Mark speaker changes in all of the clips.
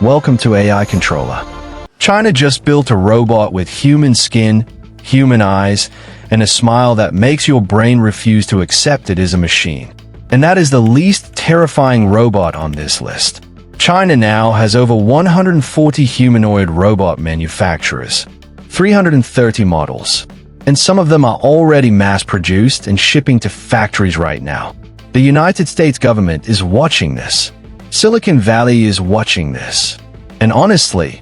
Speaker 1: Welcome to AI Controller. China just built a robot with human skin, human eyes, and a smile that makes your brain refuse to accept it as a machine. And that is the least terrifying robot on this list. China now has over 140 humanoid robot manufacturers, 330 models, and some of them are already mass-produced and shipping to factories right now. The United States government is watching this. Silicon Valley is watching this. And honestly,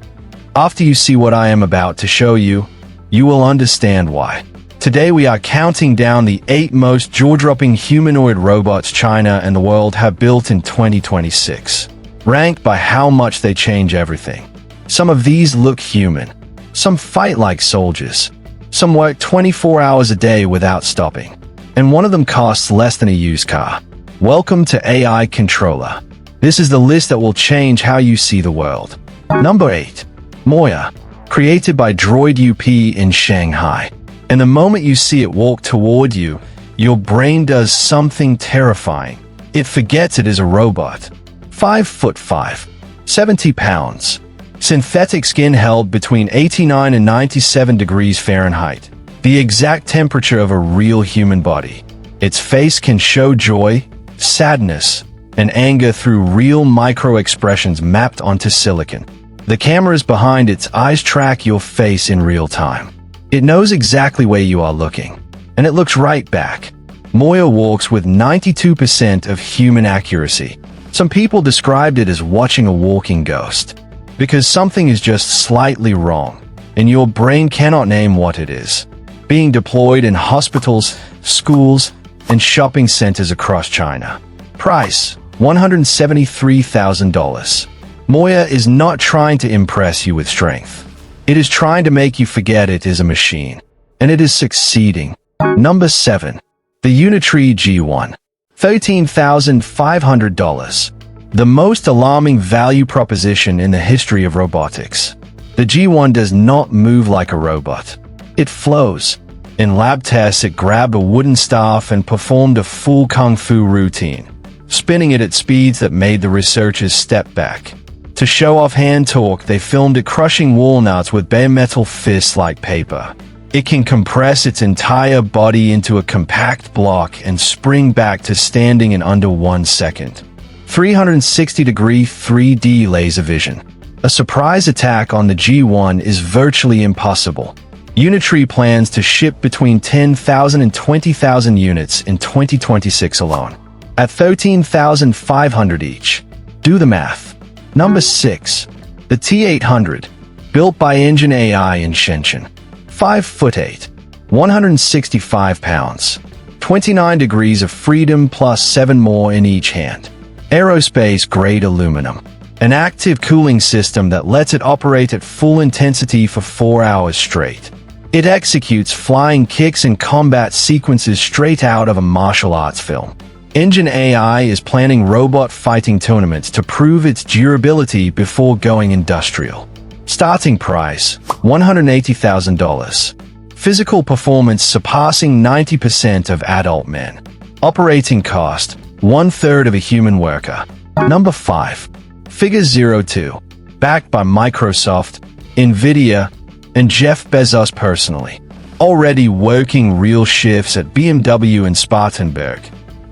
Speaker 1: after you see what I am about to show you, you will understand why. Today we are counting down the 8 most jaw-dropping humanoid robots China and the world have built in 2026, ranked by how much they change everything. Some of these look human. Some fight like soldiers. Some work 24 hours a day without stopping. And one of them costs less than a used car. Welcome to AI Controller. This is the list that will change how you see the world. Number 8. Moya, created by Droid UP in Shanghai. And the moment you see it walk toward you, your brain does something terrifying. It forgets it is a robot. 5'5", 70 pounds. Synthetic skin held between 89 and 97 degrees Fahrenheit. The exact temperature of a real human body. Its face can show joy, sadness, and anger through real micro-expressions mapped onto silicon. The cameras behind its eyes track your face in real time. It knows exactly where you are looking, and it looks right back. Moya walks with 92% of human accuracy. Some people described it as watching a walking ghost, because something is just slightly wrong, and your brain cannot name what it is. Being deployed in hospitals, schools, and shopping centers across China. Price: $173,000. Moya is not trying to impress you with strength. It is trying to make you forget it is a machine. And it is succeeding. Number 7. The Unitree G1. $13,500. The most alarming value proposition in the history of robotics. The G1 does not move like a robot. It flows. In lab tests, it grabbed a wooden staff and performed a full kung fu routine, spinning it at speeds that made the researchers step back. To show off hand torque, they filmed it crushing walnuts with bare metal fists like paper. It can compress its entire body into a compact block and spring back to standing in under 1 second. 360-degree 3D laser vision. A surprise attack on the G1 is virtually impossible. Unitree plans to ship between 10,000 and 20,000 units in 2026 alone, at $13,500 each. Do the math. Number 6. The T800, built by EngineAI in Shenzhen. 5'8", 165 pounds. 29 degrees of freedom plus 7 more in each hand. Aerospace-grade aluminum. An active cooling system that lets it operate at full intensity for 4 hours straight. It executes flying kicks and combat sequences straight out of a martial arts film. EngineAI is planning robot fighting tournaments to prove its durability before going industrial. Starting price: $180,000. Physical performance surpassing 90% of adult men. Operating cost: 1/3 of a human worker. Number 5. Figure 02, backed by Microsoft, Nvidia, and Jeff Bezos personally. Already working real shifts at BMW and Spartanburg.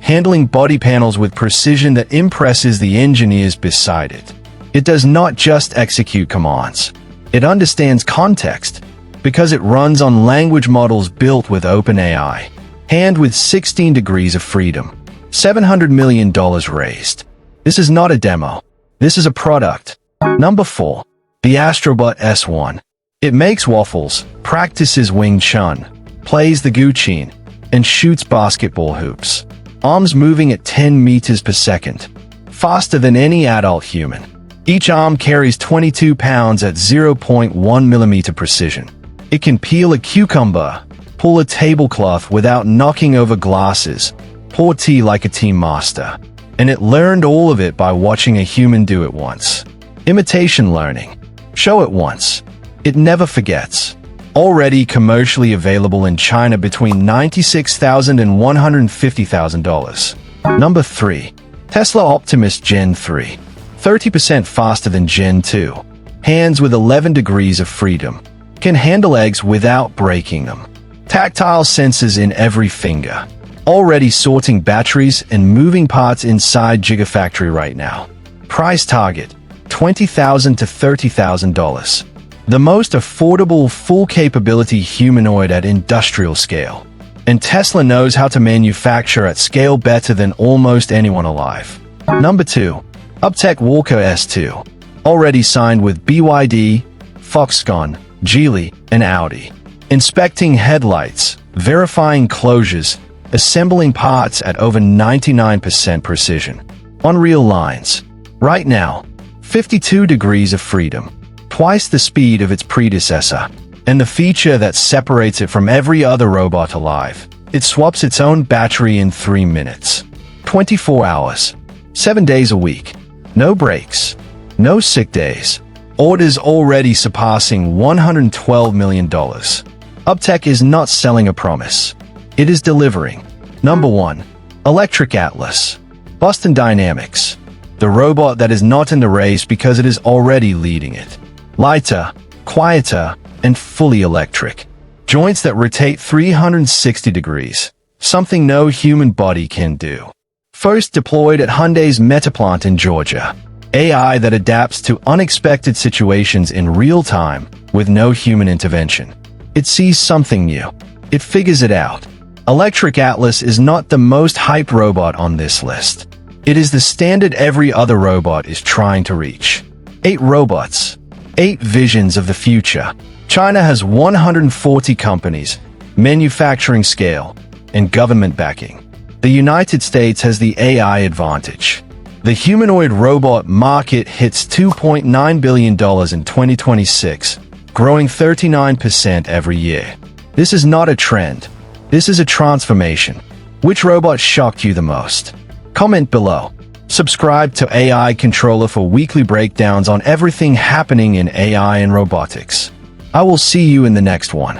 Speaker 1: Handling body panels with precision that impresses the engineers beside it. It does not just execute commands. It understands context, because it runs on language models built with OpenAI. Hand with 16 degrees of freedom. $700 million raised. This is not a demo. This is a product. Number 4. The Astribot S1. It makes waffles, practices Wing Chun, plays the guqin, and shoots basketball hoops. Arms moving at 10 meters per second. Faster than any adult human. Each arm carries 22 pounds at 0.1 millimeter precision. It can peel a cucumber, pull a tablecloth without knocking over glasses, pour tea like a tea master. And it learned all of it by watching a human do it once. Imitation learning. Show it once. It never forgets. Already commercially available in China between $96,000 and $150,000. Number 3. Tesla Optimus Gen 3. 30% faster than Gen 2. Hands with 11 degrees of freedom. Can handle eggs without breaking them. Tactile sensors in every finger. Already sorting batteries and moving parts inside Gigafactory right now. Price target, $20,000 to $30,000. The most affordable, full-capability humanoid at industrial scale. And Tesla knows how to manufacture at scale better than almost anyone alive. Number 2. Uptech Walker S2. Already signed with BYD, Foxconn, Geely, and Audi. Inspecting headlights, verifying closures, assembling parts at over 99% precision. On real lines. Right now, 52 degrees of freedom. Twice the speed of its predecessor. And the feature that separates it from every other robot alive. It swaps its own battery in 3 minutes. 24 hours. 7 days a week. No breaks. No sick days. Orders already surpassing $112 million. Uptech is not selling a promise. It is delivering. Number 1. Electric Atlas. Boston Dynamics. The robot that is not in the race because it is already leading it. Lighter, quieter, and fully electric. Joints that rotate 360 degrees. Something no human body can do. First deployed at Hyundai's Meta plant in Georgia. AI that adapts to unexpected situations in real time with no human intervention. It sees something new. It figures it out. Electric Atlas is not the most hype robot on this list. It is the standard every other robot is trying to reach. 8 robots. 8 visions of the future. China has 140 companies, manufacturing scale, and government backing. The United States has the AI advantage. The humanoid robot market hits $2.9 billion in 2026, growing 39% every year. This is not a trend. This is a transformation. Which robot shocked you the most? Comment below. Subscribe to AI Controller for weekly breakdowns on everything happening in AI and robotics. I will see you in the next one.